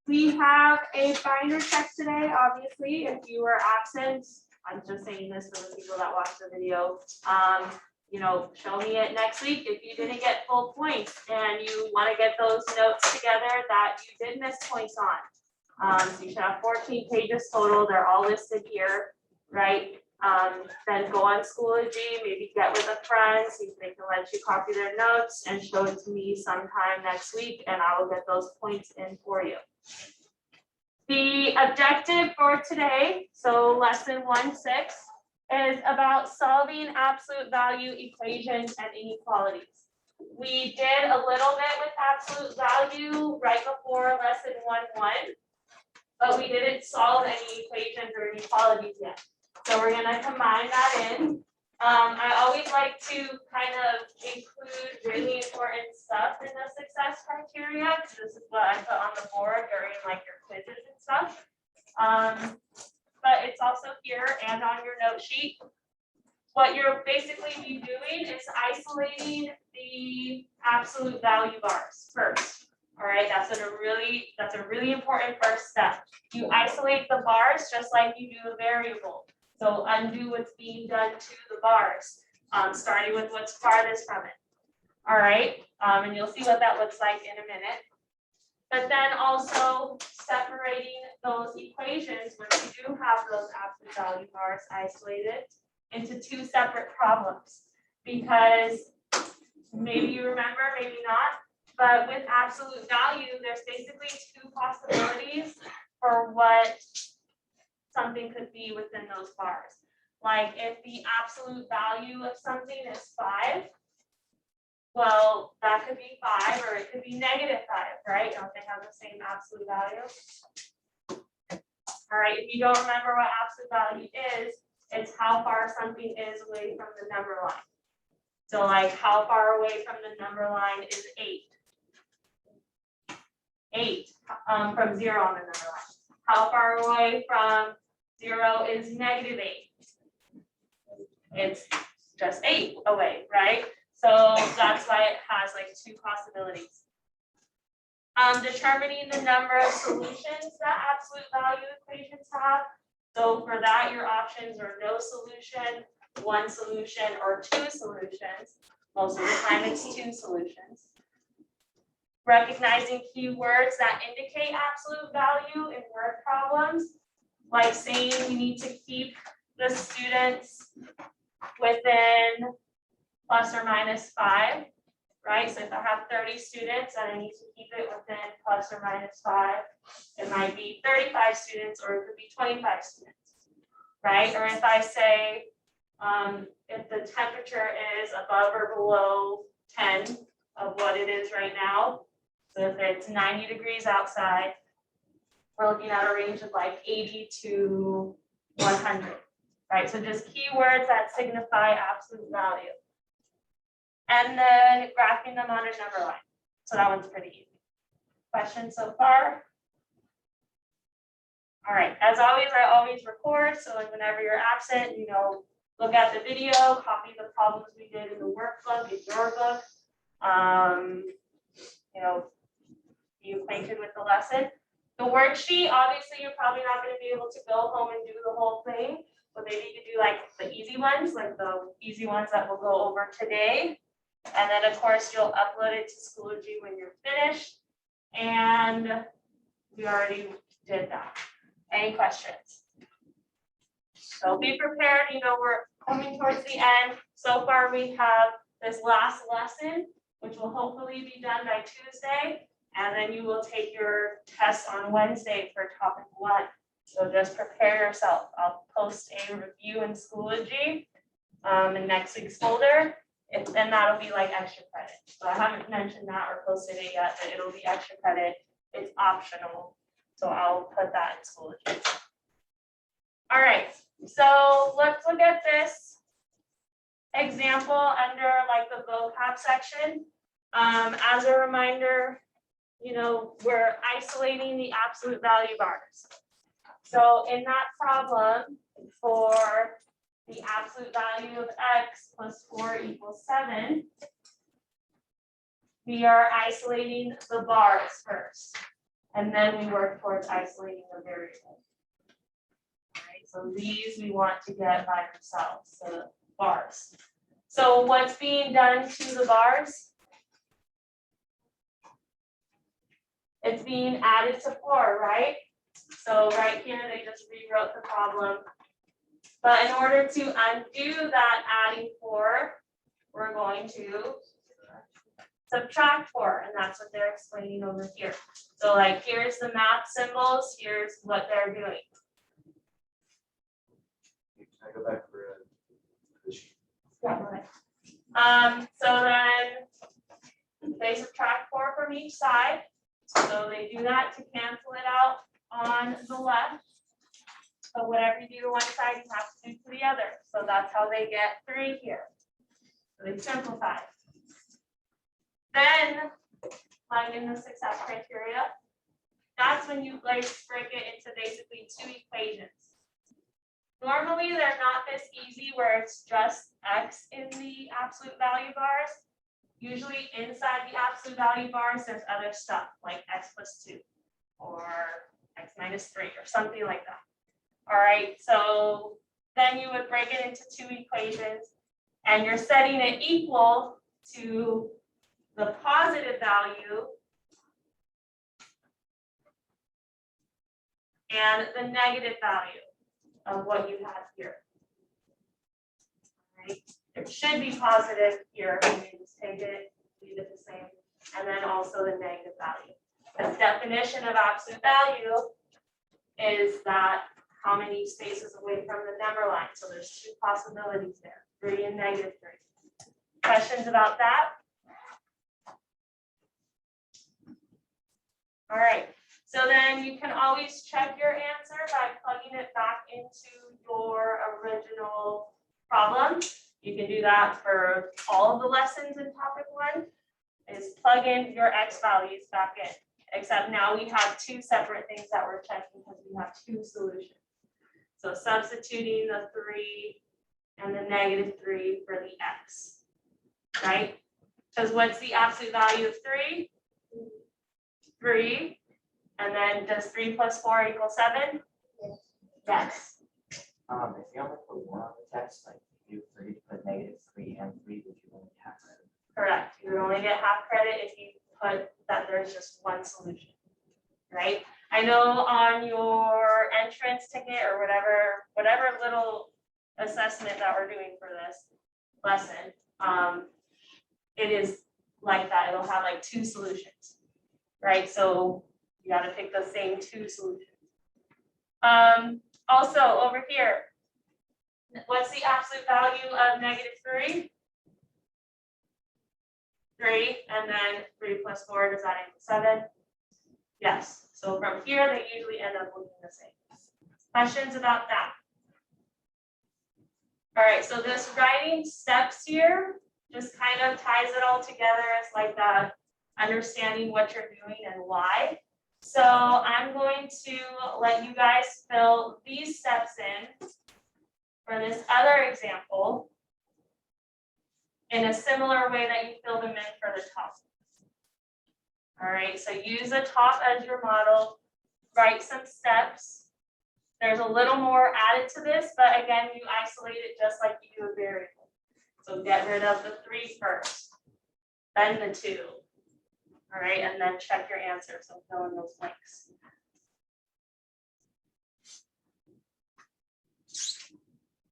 We have a binder check today, obviously, if you were absent. I'm just saying this for the people that watch the video. You know, show me it next week if you didn't get full points and you want to get those notes together that you did miss points on. So you should have 14 pages total. They're all listed here, right? Then go on Schoology, maybe get with a friend, see if they can let you copy their notes and show it to me sometime next week, and I will get those points in for you. The objective for today, so lesson 1-6, is about solving absolute value equations and inequalities. We did a little bit with absolute value right before lesson 1-1, but we didn't solve any equations or inequalities yet. So we're going to combine that in. I always like to kind of include really important stuff in the success criteria, because this is what I put on the board during like your quizzes and stuff. But it's also here and on your note sheet. What you're basically be doing is isolating the absolute value bars first. All right, that's a really important first step. You isolate the bars just like you do a variable. So undo what's being done to the bars, starting with what's farthest from it. All right, and you'll see what that looks like in a minute. But then also separating those equations, when you do have those absolute value bars isolated, into two separate problems. Because maybe you remember, maybe not, but with absolute value, there's basically two possibilities for what something could be within those bars. Like if the absolute value of something is 5, well, that could be 5 or it could be -5, right? Don't they have the same absolute value? All right, if you don't remember what absolute value is, it's how far something is away from the number line. So like how far away from the number line is 8? 8 from 0 on the number line. How far away from 0 is -8? It's just 8 away, right? So that's why it has like two possibilities. Determining the number of solutions that absolute value equations have. So for that, your options are no solution, 1 solution, or 2 solutions. Most of the time it's 2 solutions. Recognizing keywords that indicate absolute value in word problems, like saying we need to keep the students within ±5, right? So if I have 30 students and I need to keep it within ±5, it might be 35 students or it could be 25 students, right? Or if I say if the temperature is above or below 10 of what it is right now, so if it's 90 degrees outside, we're looking at a range of like 80 to 100, right? So just keywords that signify absolute value. And then graphing them on a number line. So that one's pretty easy. Questions so far? All right, as always, I always record. So whenever you're absent, you know, look at the video, copy the problems we did in the workbook, in your book. You know, be acquainted with the lesson. The worksheet, obviously, you're probably not going to be able to go home and do the whole thing, but maybe you could do like the easy ones, like the easy ones that we'll go over today. And then, of course, you'll upload it to Schoology when you're finished. And we already did that. Any questions? So be prepared. You know, we're coming towards the end. So far, we have this last lesson, which will hopefully be done by Tuesday. And then you will take your test on Wednesday for topic 1. So just prepare yourself. I'll post a review in Schoology in next week's folder. And that'll be like extra credit. So I haven't mentioned that or posted it yet, but it'll be extra credit. It's optional. So I'll put that in Schoology. All right. So let's look at this example under like the vocab section. As a reminder, you know, we're isolating the absolute value bars. So in that problem, for the absolute value of x plus 4 equals 7, we are isolating the bars first. And then we work towards isolating the variable. All right, so these we want to get by themselves, the bars. So what's being done to the bars? It's being added to 4, right? So right here, they just rewrote the problem. But in order to undo that adding 4, we're going to subtract 4, and that's what they're explaining over here. So like, here's the math symbols, here's what they're doing. Can I go back for this sheet? Yeah, go ahead. So then they subtract 4 from each side. So they do that to cancel it out on the left. But whatever you do to one side, you have to do to the other. So that's how they get 3 here. So they simplify. Then plug in the success criteria. That's when you break it into basically 2 equations. Normally, they're not this easy where it's just x in the absolute value bars. Usually inside the absolute value bars, there's other stuff like x plus 2 or x minus 3 or something like that. All right, so then you would break it into 2 equations and you're setting it equal to the positive value and the negative value of what you have here. All right. It should be positive here, and you just take it, leave it the same, and then also the negative value. The definition of absolute value is that how many spaces away from the number line. So there's 2 possibilities there, 3 and -3. Questions about that? All right, so then you can always check your answer by plugging it back into your original problem. You can do that for all of the lessons in topic 1, is plug in your x values back in, except now we have 2 separate things that we're checking because we have 2 solutions. So substituting the 3 and the -3 for the x, right? Because what's the absolute value of 3? 3. And then does 3 plus 4 equal 7? Yes. If you only put 1 on the text, like you do 3, put -3 and 3, would you only have credit? Correct. You would only get half credit if you put that there's just 1 solution, right? I know on your entrance ticket or whatever little assessment that we're doing for this lesson, it is like that. It'll have like 2 solutions, right? So you got to pick the same 2 solutions. Also over here, what's the absolute value of -3? 3, and then 3 plus 4, does that equal 7? Yes. So from here, they usually end up looking the same. Questions about that? All right, so this writing steps here just kind of ties it all together. It's like that understanding what you're doing and why. So I'm going to let you guys fill these steps in for this other example in a similar way that you fill them in for the top. All right, so use the top as your model, write some steps. There's a little more added to this, but again, you isolate it just like you do a variable. So get rid of the 3 first, then the 2. All right, and then check your answer, so fill in those blanks.